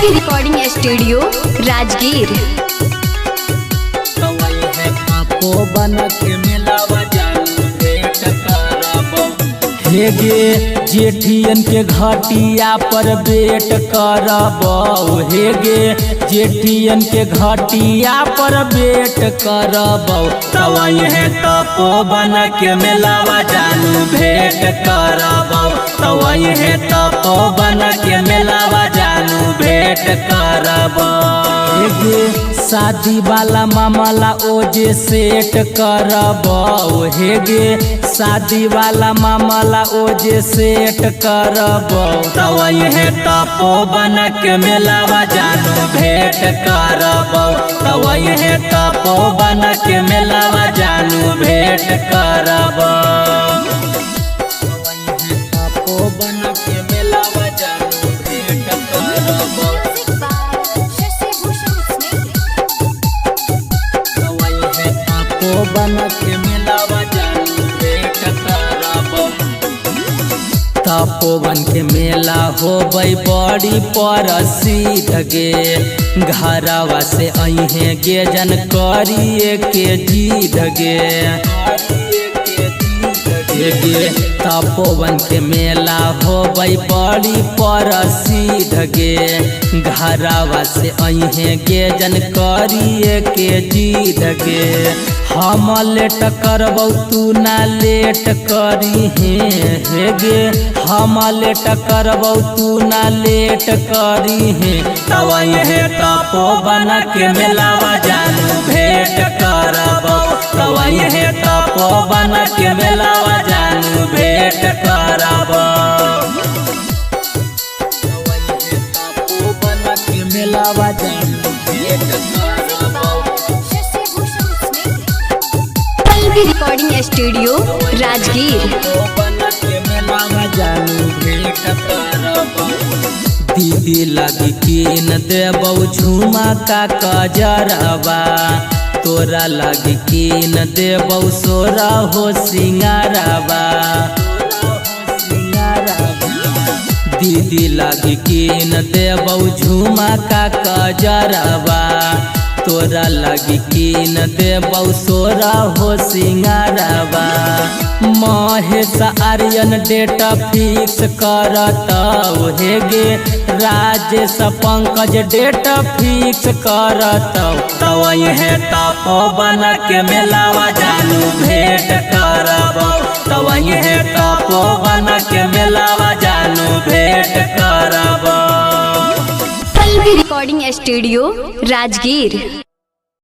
Recording studio Rajgir. हेगे जेठियन के घाटिया पर बेट करबौ, हेगे जेठियन के घाटिया पर बेट करबौ। तवई है तपोवन के मेलावा जानू भेंट करबौ, तवई है तपोवन के मेलावा जानू भेंट करबौ। हेगे शादी वाला मामला ओजे सेट करबौ, हेगे शादी वाला मामला ओजे सेट करबौ। तवई है तपोवन के मेलावा जानू भेंट करबौ, तवई है तपोवन के मेलावा जानू भेंट करबौ। तपोवन के मेलावा जानू भेंट करबौ, तपोवन के मेलावा जानू भेंट करबौ। तपोवन के मेला होबै बड़ी प्रसिद्ध गे, घरवा से अहे गे जन करिए के जीद गे। तपोवन के मेला होबै बड़ी प्रसिद्ध गे, घरवा से अहे गे जन करिए के जीद गे। हम लेट करबौ तू ना लेट करी हे गे, हम लेट करबौ तू ना लेट करी हे। तवई है तपोवन के मेलावा जानू भेंट करबौ, तवई है तपोवन के मेलावा जानू भेंट करबौ। तपोवन के मेलावा जानू भेंट करबौ। Recording studio Rajgir. दीदी लगी कीन देबौ झुमका कजरवा, तोरा लगी कीन देबौ सोरा हो सिंगारवा। दीदी लगी कीन देबौ झुमका कजरवा, तोरा लगी कीन देबौ सोरा हो सिंगारवा। महेश आर्यन डेट फिक्स करतौ, हेगे राजेश पंकज डेट फिक्स करतौ। तवई है तपोवन के मेलावा जानू भेंट करबौ, तवई है तपोवन के मेलावा जानू भेंट करबौ। Recording studio Rajgir.